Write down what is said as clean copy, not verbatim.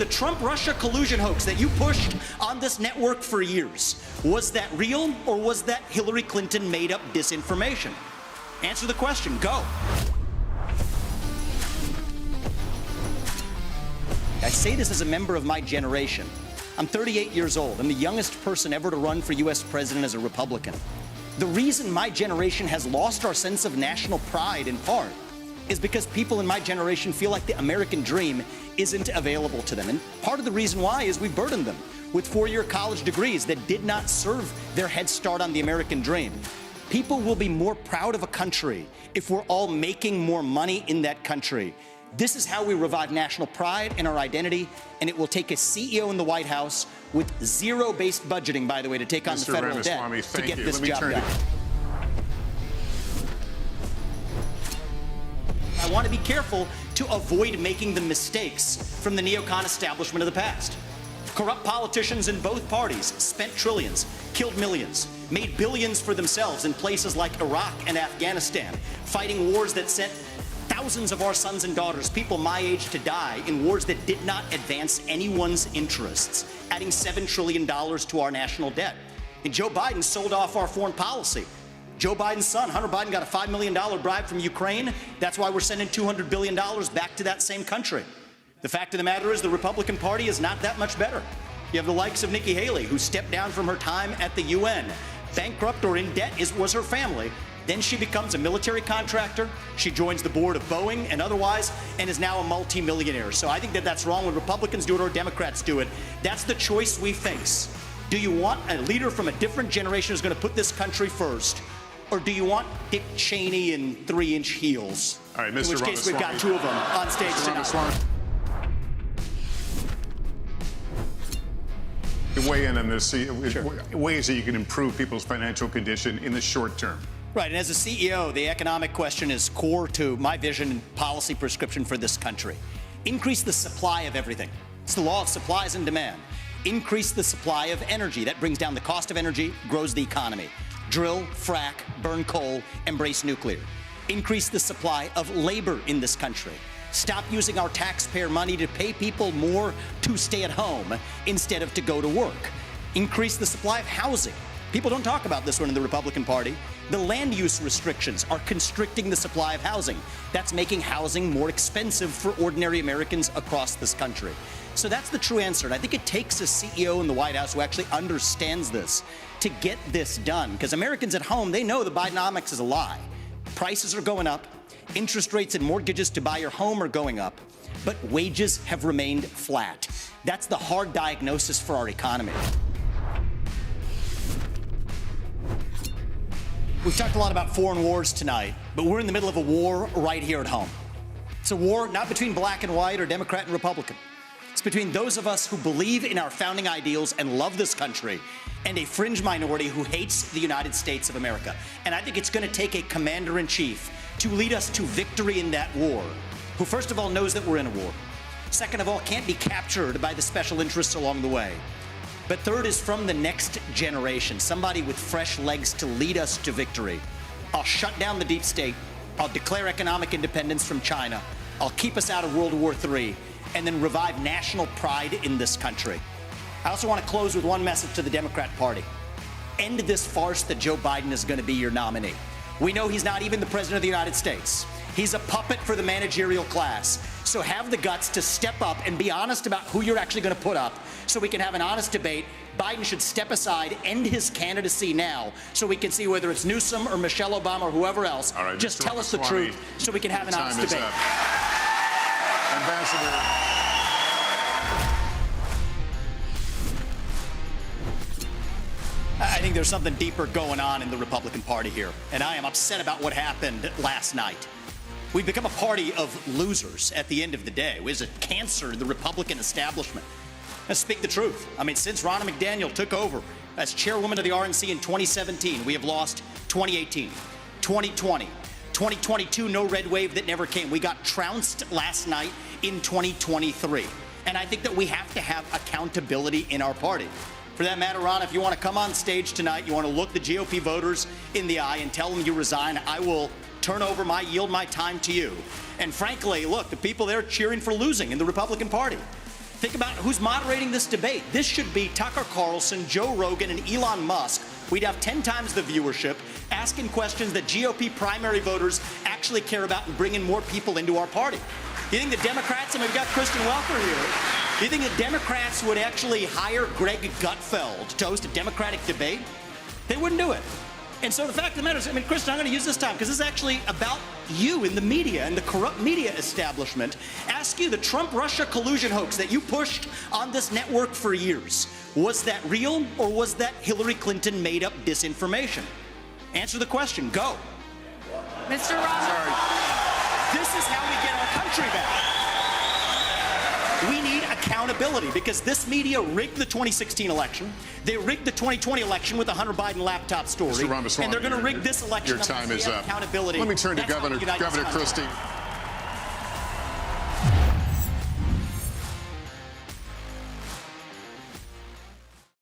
the Trump-Russia collusion hoax that you pushed on this network for years, was that real or was that Hillary Clinton made up disinformation? Answer the question. Go. I say this as a member of my generation. I'm 38 years old. I'm the youngest person ever to run for U.S. president as a Republican. The reason my generation has lost our sense of national pride, in part, is because people in my generation feel like the American dream isn't available to them. And part of the reason why is we burdened them with four-year college degrees that did not serve their head start on the American dream. People will be more proud of a country if we're all making more money in that country. This is how we revive national pride and our identity, and it will take a CEO in the White House with zero-based budgeting, by the way, to take on the federal debt to get this job done. I want to be careful to avoid making the mistakes from the neocon establishment of the past. Corrupt politicians in both parties spent trillions, killed millions, made billions for themselves in places like Iraq and Afghanistan, fighting wars that sent thousands of our sons and daughters, people my age, to die in wars that did not advance anyone's interests, adding $7 trillion to our national debt. And Joe Biden sold off our foreign policy. Joe Biden's son, Hunter Biden, got a $5 million bribe from Ukraine. That's why we're sending $200 billion back to that same country. The fact of the matter is the Republican Party is not that much better. You have the likes of Nikki Haley, who stepped down from her time at the UN. Bankrupt or in debt was her family. Then she becomes a military contractor. She joins the board of Boeing and otherwise, and is now a multimillionaire. So I think that that's wrong when Republicans do it or Democrats do it. That's the choice we face. Do you want a leader from a different generation who's going to put this country first? Or do you want Dick Cheney in 3-inch heels? All right, Mr. In which case, we've got two of them on stage tonight. Weigh in on this, Sure. ways that you can improve people's financial condition in the short term. Right, and as a CEO, the economic question is core to my vision and policy prescription for this country. Increase the supply of everything. It's the law of supplies and demand. Increase the supply of energy. That brings down the cost of energy, grows the economy. Drill, frack, burn coal, embrace nuclear. Increase the supply of labor in this country. Stop using our taxpayer money to pay people more to stay at home instead of to go to work. Increase the supply of housing. People don't talk about this one in the Republican Party. The land use restrictions are constricting the supply of housing. That's making housing more expensive for ordinary Americans across this country. So that's the true answer. And I think it takes a CEO in the White House who actually understands this to get this done. Because Americans at home, they know the Bidenomics is a lie. Prices are going up. Interest rates and mortgages to buy your home are going up. But wages have remained flat. That's the hard diagnosis for our economy. We've talked a lot about foreign wars tonight, but we're in the middle of a war right here at home. It's a war not between black and white or Democrat and Republican. It's between those of us who believe in our founding ideals and love this country and a fringe minority who hates the United States of America. And I think it's going to take a commander-in-chief to lead us to victory in that war, who first of all knows that we're in a war. Second of all, can't be captured by the special interests along the way. But third is from the next generation, somebody with fresh legs to lead us to victory. I'll shut down the deep state. I'll declare economic independence from China. I'll keep us out of World War III, and then revive national pride in this country. I also want to close with one message to the Democrat Party. End this farce that Joe Biden is going to be your nominee. We know he's not even the president of the United States. He's a puppet for the managerial class. So have the guts to step up and be honest about who you're actually going to put up so we can have an honest debate. Biden should step aside, end his candidacy now, so we can see whether it's Newsom or Michelle Obama or whoever else. All right, just Mr. tell us the truth so we can have an honest debate. Ambassador. I think there's something deeper going on in the Republican Party here, and I am upset about what happened last night. We've become a party of losers at the end of the day. It was a cancer to the Republican establishment. Let's speak the truth. I mean, since Ronna McDaniel took over as chairwoman of the RNC in 2017, we have lost 2018, 2020, 2022, no red wave that never came. We got trounced last night in 2023. And I think that we have to have accountability in our party. For that matter, Ron, if you want to come on stage tonight, you want to look the GOP voters in the eye and tell them you resign, I will yield my time to you. And frankly, look, the people there cheering for losing in the Republican Party. Think about who's moderating this debate. This should be Tucker Carlson, Joe Rogan, and Elon Musk. We'd have 10 times the viewership, asking questions that GOP primary voters actually care about and bringing more people into our party. You think the Democrats, and we've got Kristen Welker here, do you think the Democrats would actually hire Greg Gutfeld to host a Democratic debate? They wouldn't do it. And so the fact of the matter is, Kristen, I'm going to use this time because this is actually about you in the media and the corrupt media establishment. Ask you, the Trump-Russia collusion hoax that you pushed on this network for years, was that real or was that Hillary Clinton made up disinformation? Answer the question. Go. Mr. Ramaswamy. This is how we get our country back. We need accountability because this media rigged the 2016 election. They rigged the 2020 election with the Hunter Biden laptop story. Mr. Ramaswamy, and they're going to rig this election. Your time is up. Accountability. Let me turn to That's Governor Christie.